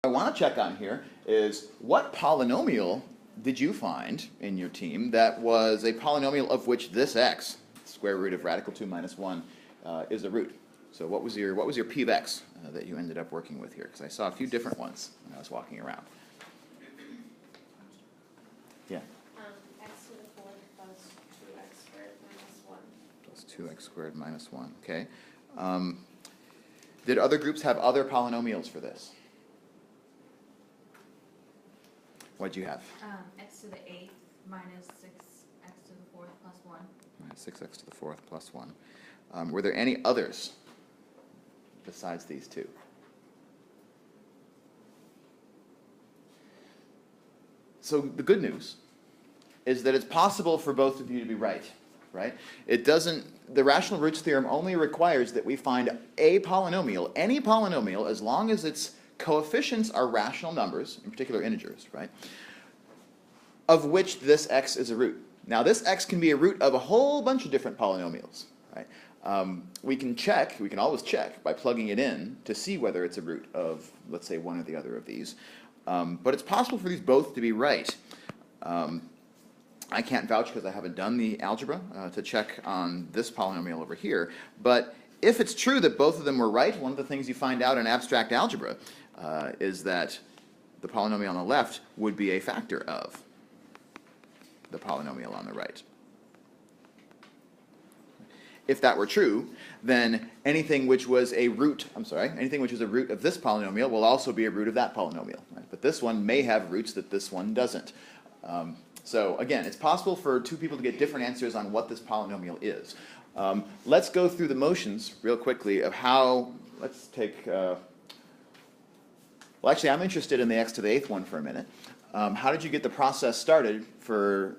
I want to check on here is what polynomial did you find in your team that was a polynomial of which this x, square root of radical 2 minus 1, is a root? So what was your p of x that you ended up working with here? Because I saw a few different ones when I was walking around. Yeah. X to the fourth plus 2x squared minus 1. Plus 2x squared minus 1. Okay. Did other groups have other polynomials for this? What did you have? X to the 8th minus 6x to the 4th plus 1. Minus 6x to the 4th plus 1. Were there any others besides these two? So the good news is that it's possible for both of you to be right, right? The rational roots theorem only requires that we find a polynomial, any polynomial, as long as its coefficients are rational numbers, in particular integers, right, of which this x is a root. Now this x can be a root of a whole bunch of different polynomials, right? We can always check by plugging it in to see whether it's a root of, let's say, one or the other of these. But it's possible for these both to be right. I can't vouch because I haven't done the algebra to check on this polynomial over here. But if it's true that both of them were right, one of the things you find out in abstract algebra is that the polynomial on the left would be a factor of the polynomial on the right. If that were true, then anything which was a root of this polynomial will also be a root of that polynomial. Right? But this one may have roots that this one doesn't. So again, it's possible for two people to get different answers on what this polynomial is. Let's go through the motions real quickly of how, let's take, well actually I'm interested in the x to the 8th one for a minute. How did you get the process started for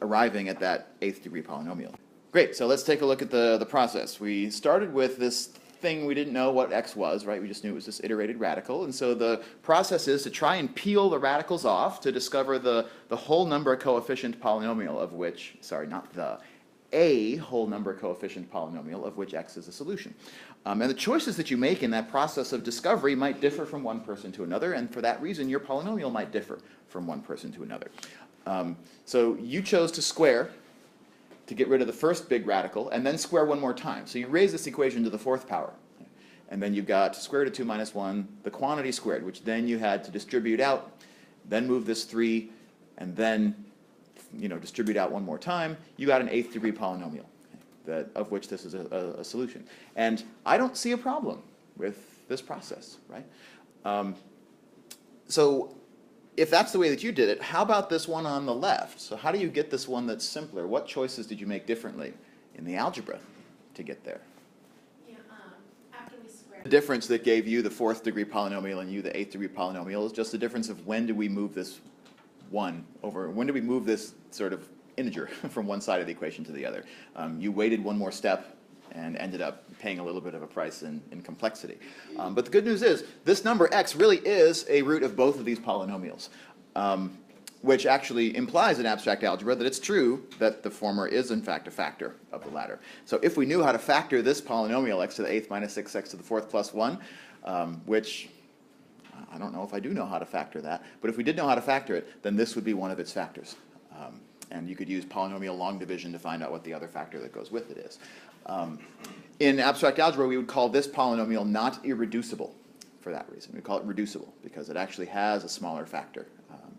arriving at that 8th degree polynomial? Great, so let's take a look at the process. We started with this thing we didn't know what x was, right? We just knew it was this iterated radical. And so the process is to try and peel the radicals off to discover the whole number coefficient polynomial of which, sorry, not a whole number coefficient polynomial of which x is a solution. And the choices that you make in that process of discovery might differ from one person to another, and for that reason your polynomial might differ from one person to another. So you chose to square to get rid of the first big radical, and then square one more time. So you raise this equation to the 4th power. And then you've got square root of 2 minus 1, the quantity squared, which then you had to distribute out, then move this 3, and then distribute out one more time. You got an 8th degree polynomial, of which this is a solution. And I don't see a problem with this process, right? So if that's the way that you did it, how about this one on the left? So how do you get this one that's simpler? What choices did you make differently in the algebra to get there? Yeah, after we squared. The difference that gave you the 4th degree polynomial and you the 8th degree polynomial is just the difference of when do we move this one over, when do we move this sort of integer from one side of the equation to the other. You waited one more step and ended up paying a little bit of a price in complexity. But the good news is, this number x really is a root of both of these polynomials, which actually implies in abstract algebra that it's true that the former is in fact a factor of the latter. So if we knew how to factor this polynomial x to the 8th minus 6x to the 4th plus 1, which I don't know if I do know how to factor that, but if we did know how to factor it, then this would be one of its factors. And you could use polynomial long division to find out what the other factor that goes with it is. In abstract algebra, we would call this polynomial not irreducible for that reason. We call it reducible because it actually has a smaller factor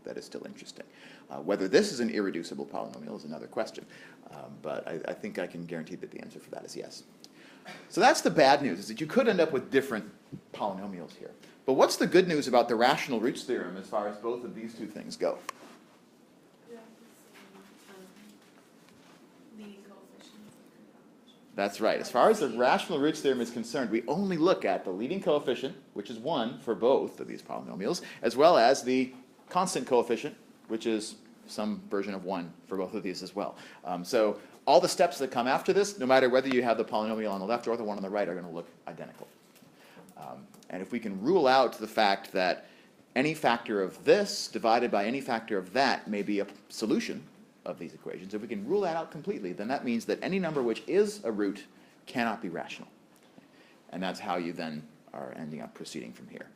that is still interesting. Whether this is an irreducible polynomial is another question, but I think I can guarantee that the answer for that is yes. So that's the bad news, is that you could end up with different polynomials here. But what's the good news about the rational roots theorem as far as both of these two things go? That's right. As far as the rational roots theorem is concerned, we only look at the leading coefficient, which is 1 for both of these polynomials, as well as the constant coefficient, which is some version of 1 for both of these as well. So all the steps that come after this, no matter whether you have the polynomial on the left or the one on the right, are going to look identical. And if we can rule out the fact that any factor of this divided by any factor of that may be a solution of these equations, if we can rule that out completely, then that means that any number which is a root cannot be rational. And that's how you then are ending up proceeding from here.